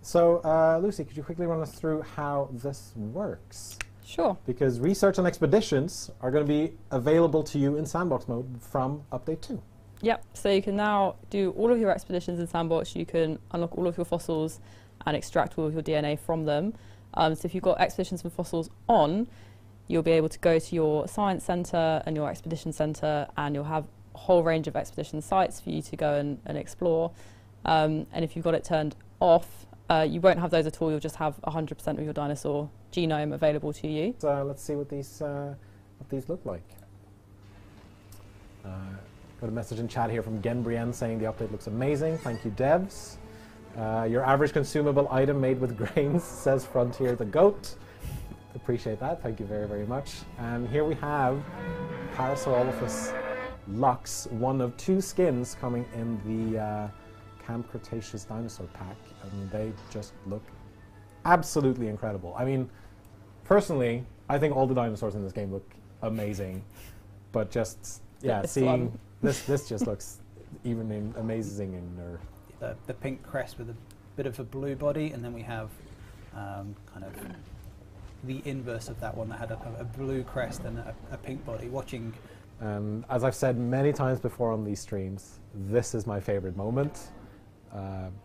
So, Lucy, could you quickly run us through how this works? Sure. Because research and expeditions are going to be available to you in Sandbox mode from Update 2. Yep, so you can now do all of your expeditions in Sandbox. You can unlock all of your fossils and extract all of your DNA from them. So if you've got expeditions and fossils on, you'll be able to go to your science centre and your expedition centre, and you'll have a whole range of expedition sites for you to go and explore. And if you've got it turned off, you won't have those at all. You'll just have 100% of your dinosaur genome available to you. So let's see what these look like. Got a message in chat here from Genbrienne saying the update looks amazing. Thank you, devs. Your average consumable item made with grains, says Frontier the Goat. Appreciate that. Thank you very, very much. And here we have Parasaurolophus Lux, one of 2 skins coming in the Camp Cretaceous dinosaur pack, and they just look absolutely incredible. I mean, personally, I think all the dinosaurs in this game look amazing, but just seeing this just looks even amazing in the pink crest with a bit of a blue body, and then we have kind of the inverse of that one that had a blue crest and a pink body. Watching, as I've said many times before on these streams, this is my favorite moment.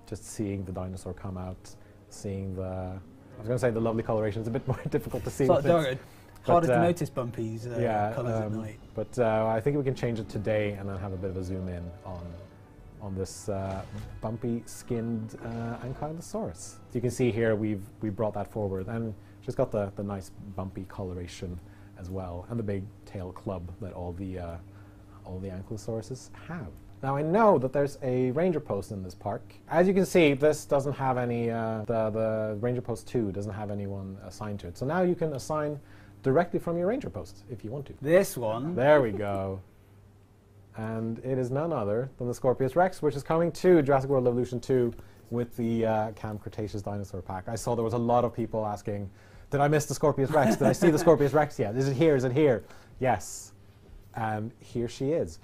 Just seeing the dinosaur come out, seeing I was going to say the lovely coloration. It's a bit more difficult to see. Harder to notice Bumpy's colours at night. But I think we can change it today and then have a bit of a zoom in on this bumpy-skinned Ankylosaurus. So you can see here we brought that forward, and she's got the nice bumpy coloration as well, and the big tail club that all the Ankylosauruses have. Now I know that there's a ranger post in this park. As you can see, this doesn't have any, the ranger post 2 doesn't have anyone assigned to it. So now you can assign directly from your ranger post if you want to. This one. There we go. And it is none other than the Scorpius Rex, which is coming to Jurassic World Evolution 2 with the Camp Cretaceous dinosaur pack. I saw there was a lot of people asking, did I miss the Scorpius Rex? Did I see the Scorpius Rex yet? Is it here? Is it here? Yes. And here she is.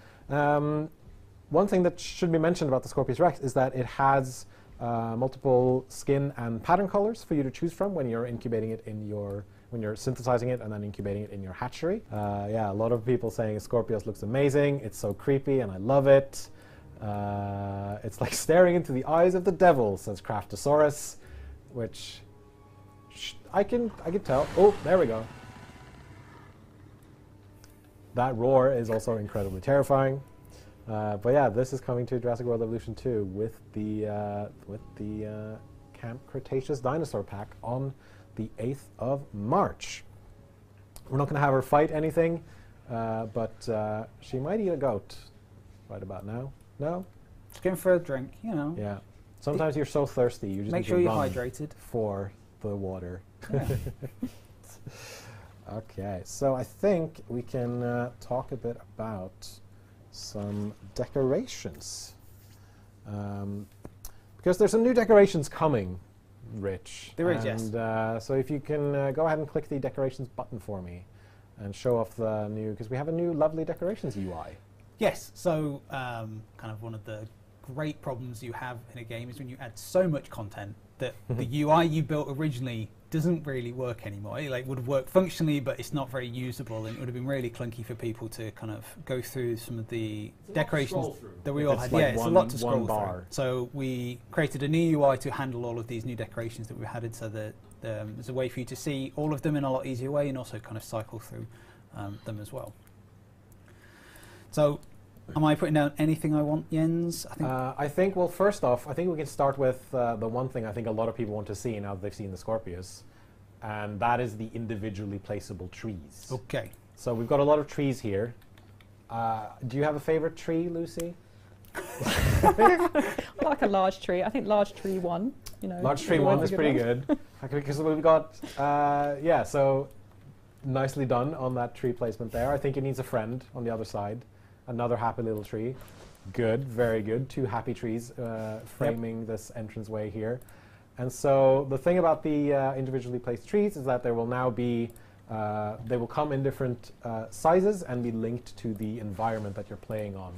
One thing that should be mentioned about the Scorpius Rex is that it has multiple skin and pattern colors for you to choose from when you're incubating it in when you're synthesizing it and then incubating it in your hatchery. Yeah, a lot of people saying Scorpius looks amazing. It's so creepy and I love it. It's like staring into the eyes of the devil, says Craftosaurus, which I can tell. Oh, there we go. That roar is also incredibly terrifying. But yeah, this is coming to Jurassic World Evolution 2 with the Camp Cretaceous dinosaur pack on the 8th of March. We're not going to have her fight anything, but she might eat a goat right about now. No? Just going for a drink, you know. Yeah. Sometimes you're so thirsty, you just make need sure to you're run hydrated for the water. Yeah. Okay, so I think we can talk a bit about some decorations. Because there's some new decorations coming, Rich. There is, yes. So if you can go ahead and click the decorations button for me and show off the new, because we have a new lovely decorations UI. Yes, so kind of one of the great problems you have in a game is when you add so much content that the UI you built originally doesn't really work anymore. It would have worked functionally, but it's not very usable, and it would have been really clunky for people to kind of go through some of the decorations that we all had. Like it's a lot to scroll through. So we created a new UI to handle all of these new decorations that we added, so that there's a way for you to see all of them in a lot easier way, and also kind of cycle through them as well. So, am I putting down anything I want, Jens? I think, well, first off, I think we can start with the one thing I think a lot of people want to see now that they've seen the Scorpius, and that is the individually placeable trees. Okay. So we've got a lot of trees here. Do you have a favorite tree, Lucy? I like a large tree. I think large tree 1. You know, large tree 1 is pretty good. Because we've got, yeah, so nicely done on that tree placement there. I think it needs a friend on the other side. Another happy little tree. Good, very good. 2 happy trees framing this entranceway here. And so the thing about the individually placed trees is that there will now be, they will come in different sizes and be linked to the environment that you're playing on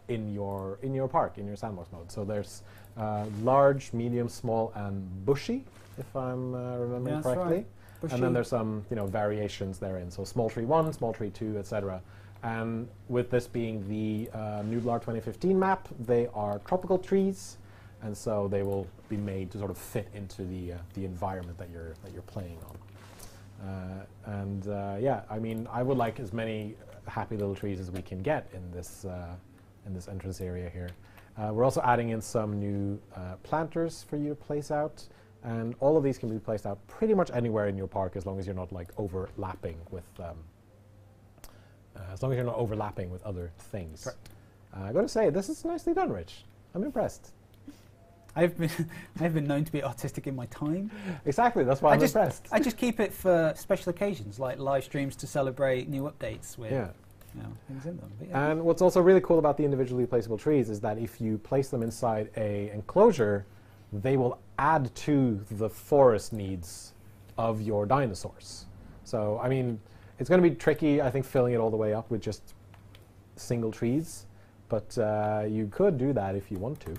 in your park, in your sandbox mode. So there's large, medium, small, and bushy, if I'm remembering correctly. Right. And then there's some variations therein. So small tree 1, small tree 2, etc. And with this being the Nublar 2015 map, they are tropical trees, and so they will be made to sort of fit into the environment that you're playing on. Yeah, I mean, I would like as many happy little trees as we can get in this entrance area here. We're also adding in some new planters for you to place out, and all of these can be placed out pretty much anywhere in your park as long as you're not like overlapping with other things. Right. I got to say, this is nicely done, Rich. I'm impressed. I've been known to be artistic in my time. Exactly, that's why I'm impressed. I just keep it for special occasions, like live streams to celebrate new updates with things in them. But And what's also really cool about the individually placeable trees is that if you place them inside a enclosure, they will add to the forest needs of your dinosaurs. So, I mean, it's going to be tricky, I think, filling it all the way up with just single trees, but you could do that if you want to.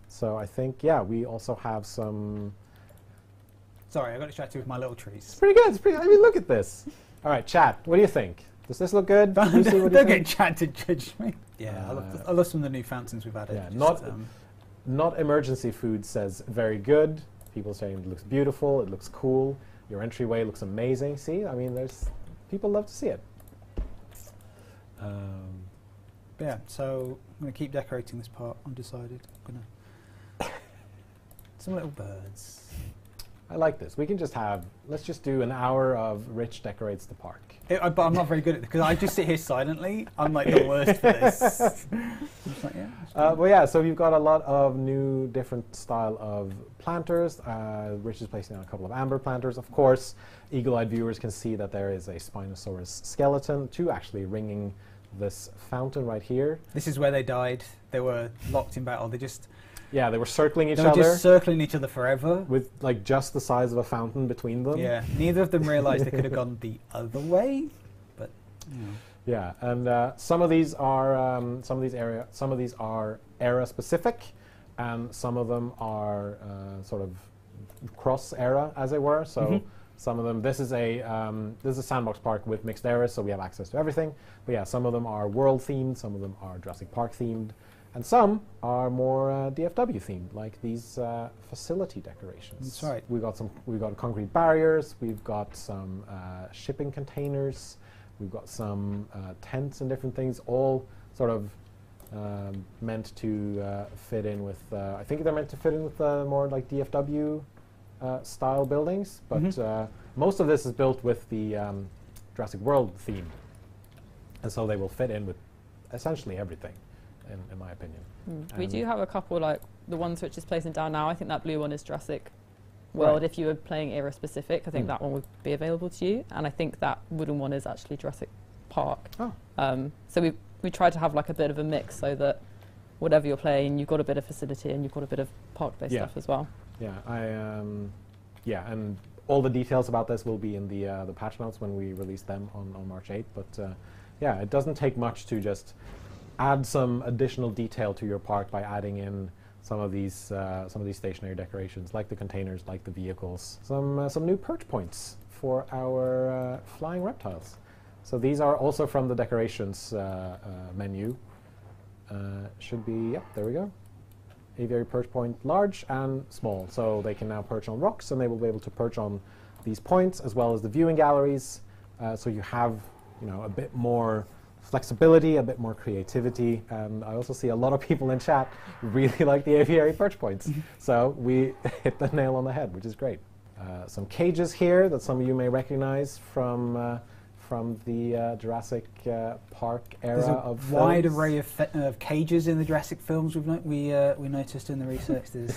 So I think, yeah, we also have some... Sorry, I got distracted with my little trees. It's pretty good. I mean, look at this. All right, chat, what do you think? Does this look good? Lucy, what do you Don't think? get chat to judge me. Yeah, I love some of the new fountains we've added. Yeah, not emergency food says very good. People saying it looks beautiful, it looks cool. Your entryway looks amazing. See, I mean, people love to see it. Yeah, so I'm going to keep decorating this part, undecided. I'm going to... some little birds. I like this. We can just let's just do an hour of Rich decorates the park. But I'm not very good at it, because I just sit here silently. I'm like the worst for this. Like, but yeah, so you've got a lot of new different style of planters. Rich is placing on a couple of amber planters. Of course, eagle-eyed viewers can see that there is a Spinosaurus skeleton, too, actually ringing this fountain right here. This is where they died. They were locked in battle. Yeah, they were circling each They were other. just circling each other forever. With like just the size of a fountain between them. Yeah, neither of them realised they could have gone the other way, but yeah, and some of these are era specific, and some of them are sort of cross era, as it were. So some of them. This is a sandbox park with mixed eras, so we have access to everything. But yeah, some of them are world themed, some of them are Jurassic Park themed. And some are more DFW themed, like these facility decorations. That's right. We've got concrete barriers. We've got some shipping containers. We've got some tents and different things, all sort of meant to fit in with. I think they're meant to fit in with more like DFW style buildings. But most of this is built with the Jurassic World theme, and so they will fit in with essentially everything. In my opinion. We do have a couple, like the ones which is placing down now. I think that blue one is Jurassic World. If you were playing era specific, I think that one would be available to you. And I think that wooden one is actually Jurassic Park. Oh. So we tried to have like a bit of a mix so that whatever you're playing, you've got a bit of facility and you've got a bit of park-based stuff as well. Yeah, and all the details about this will be in the patch notes when we release them on March 8th. But yeah, it doesn't take much to just add some additional detail to your park by adding in some of these stationary decorations, like the containers, like the vehicles, some new perch points for our flying reptiles. So these are also from the decorations menu. Should be, yep, there we go. Aviary perch point, large and small. So they can now perch on rocks, and they will be able to perch on these points as well as the viewing galleries. So you have, a bit more flexibility, a bit more creativity, and I also see a lot of people in chat really like the aviary perch points. So we hit the nail on the head, which is great. Some cages here that some of you may recognize from the Jurassic Park era of films. There's a wide array of cages in the Jurassic films. We noticed in the research. There's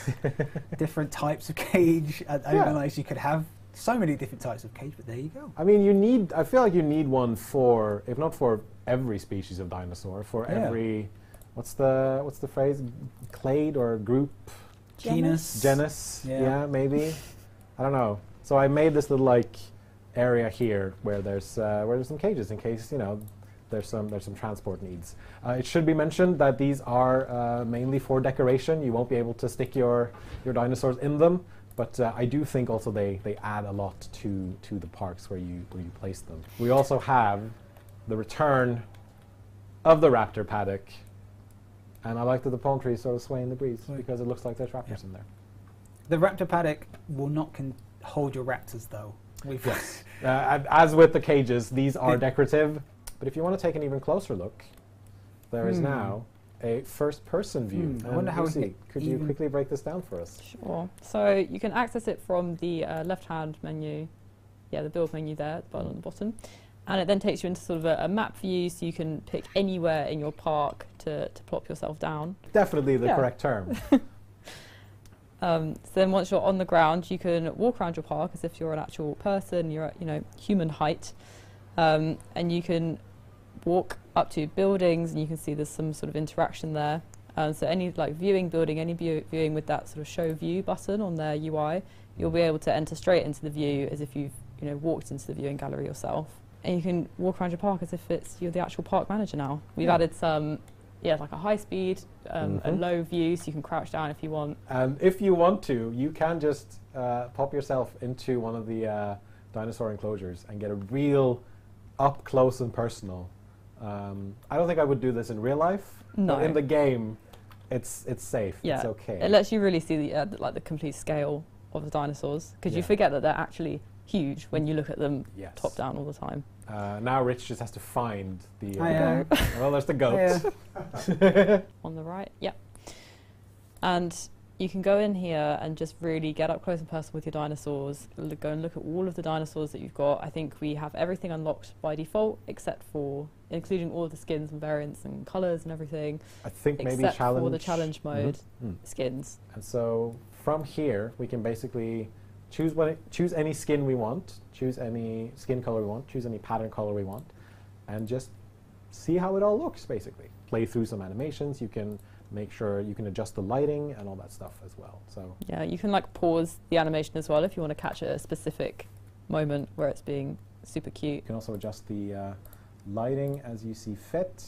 different types of cage. I didn't realize you could have so many different types of cage, but there you go. I mean, I feel like you need one for, if not for every species of dinosaur, for every, what's the phrase? Clade or group? Genus. Yeah, maybe. I don't know. So I made this little area here where there's some cages in case there's some transport needs. It should be mentioned that these are mainly for decoration. You won't be able to stick your dinosaurs in them, but I do think also they add a lot to the parks where you place them. We also have the return of the Raptor Paddock, and I like that the palm trees sort of sway in the breeze because it looks like there's raptors in there. The Raptor Paddock will not hold your raptors, though. Yes. As with the cages, these are decorative, but if you want to take an even closer look, there is now a first-person view. I wonder how Lucy, could you quickly break this down for us? Sure. So you can access it from the left-hand menu, the build menu there, the button on the bottom, and it then takes you into sort of a map view, so you can pick anywhere in your park to plop yourself down. Definitely the correct term. So then once you're on the ground, you can walk around your park as if you're an actual person, you're at, human height, and you can walk up to buildings and you can see there's some sort of interaction there. So any viewing building, any viewing with that sort of show view button on their UI, you'll be able to enter straight into the view as if you've walked into the viewing gallery yourself. And you can walk around your park as if you're the actual park manager now. We've added some like a high speed, a low view, so you can crouch down if you want. And if you want to, you can just pop yourself into one of the dinosaur enclosures and get a real up close and personal. I don't think I would do this in real life. No. But in the game, it's safe. Yeah. It's okay. It lets you really see the complete scale of the dinosaurs, because you forget that they're actually huge when you look at them top down all the time. Now Rich just has to find the... well, there's the goat. On the right, and you can go in here and just really get up close and personal with your dinosaurs. Go and look at all of the dinosaurs that you've got. I think we have everything unlocked by default, except for including all of the skins and variants and colours and everything. I think maybe except challenge for the challenge mode skins. And so from here, we can basically choose any skin we want, choose any skin color we want, choose any pattern color we want, and just see how it all looks, basically. Play through some animations. You can make sure you can adjust the lighting and all that stuff as well. So yeah, you can pause the animation as well if you want to catch a specific moment where it's being super cute. You can also adjust the lighting as you see fit.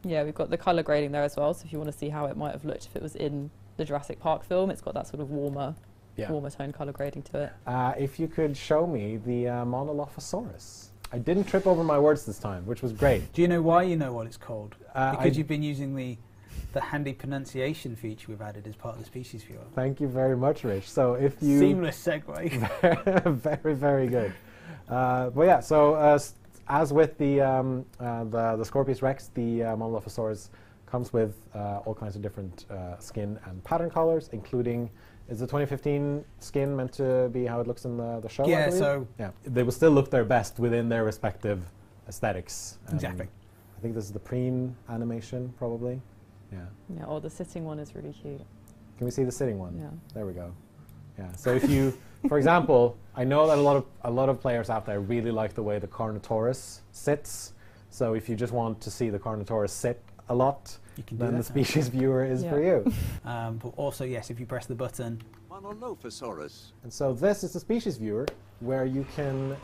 Yeah, we've got the color grading there as well, so if you want to see how it might have looked if it was in the Jurassic Park film, it's got that sort of warmer tone color grading to it. If you could show me the Monolophosaurus. I didn't trip over my words this time, which was great. Do you know why you know what it's called? Because you've been using the handy pronunciation feature we've added as part of the species viewer. Thank you very much, Rich. So if you... Seamless segue. Very, very good. But yeah, so as with the Scorpius Rex, the Monolophosaurus comes with all kinds of different skin and pattern colors, including... Is the 2015 skin meant to be how it looks in the show? Yeah, they will still look their best within their respective aesthetics. Exactly. I think this is the preen animation, probably. Yeah. Yeah. Or the sitting one is really cute. Can we see the sitting one? Yeah. There we go. Yeah. So if you, for example, I know that a lot of players out there really like the way the Carnotaurus sits. So if you just want to see the Carnotaurus sit a lot, then the species viewer is for you. But also, yes, if you press the button. Monolophosaurus. And so this is the species viewer, where you can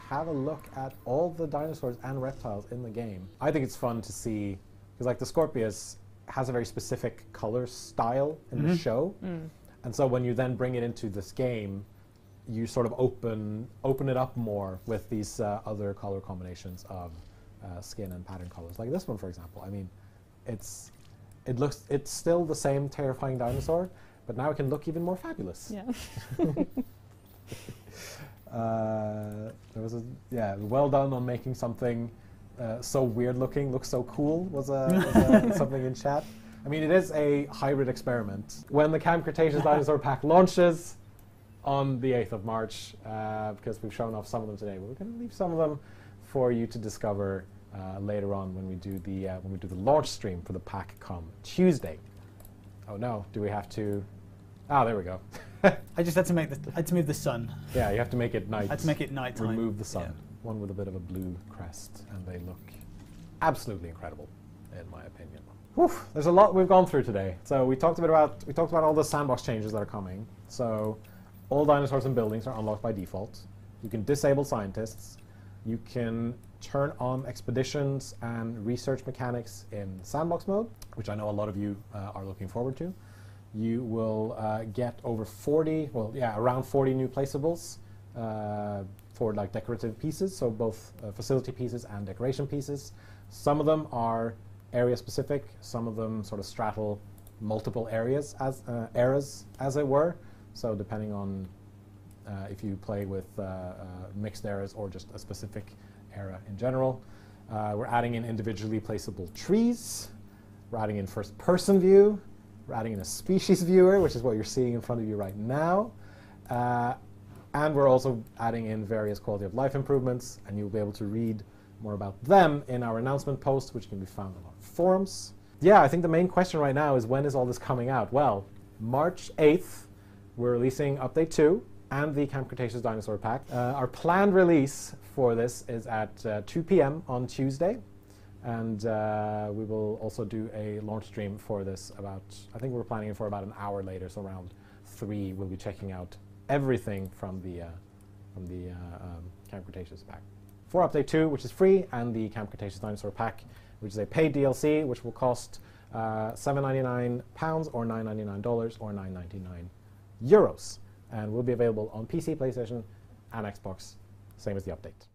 have a look at all the dinosaurs and reptiles in the game. I think it's fun to see, because the Scorpius has a very specific color style in the show. And so when you then bring it into this game, you sort of open it up more with these other color combinations of skin and pattern colors. Like this one, for example. I mean, it's still the same terrifying dinosaur, but now it can look even more fabulous. Yeah. There was well done on making something so weird looking look so cool was something in chat. I mean, it is a hybrid experiment. When the Camp Cretaceous Dinosaur Pack launches on the 8th of March, because we've shown off some of them today, but we're going to leave some of them for you to discover later on when we do the launch stream for the pack come Tuesday. Oh no, do we have to? Ah, there we go. I just had to move the sun. Yeah, you have to make it night. I had to make it nighttime. Remove the sun. One with a bit of a blue crest, and they look absolutely incredible, in my opinion. Whew, there's a lot we've gone through today. So we talked about all the sandbox changes that are coming. So all dinosaurs and buildings are unlocked by default. You can disable scientists. You can turn on expeditions and research mechanics in sandbox mode, which I know a lot of you are looking forward to. You will get over 40, well, yeah, around 40 new placeables for like decorative pieces, so both facility pieces and decoration pieces. Some of them are area specific, some of them sort of straddle multiple areas as eras, as it were. So depending on if you play with mixed eras or just a specific era in general. We're adding in individually placeable trees. We're adding in first-person view. We're adding in a species viewer, which is what you're seeing in front of you right now. And we're also adding in various quality of life improvements, and you'll be able to read more about them in our announcement post, which can be found on our forums. Yeah, I think the main question right now is, when is all this coming out? Well, March 8th, we're releasing Update 2 and the Camp Cretaceous Dinosaur Pack. Our planned release for this is at 2 p.m. on Tuesday. And we will also do a launch stream for this about, I think we're planning it for about an hour later, so around 3 we'll be checking out everything from the Camp Cretaceous pack. For Update 2, which is free, and the Camp Cretaceous Dinosaur Pack, which is a paid DLC, which will cost £7.99 or $9.99 or €9.99, and will be available on PC, PlayStation, and Xbox, same as the update.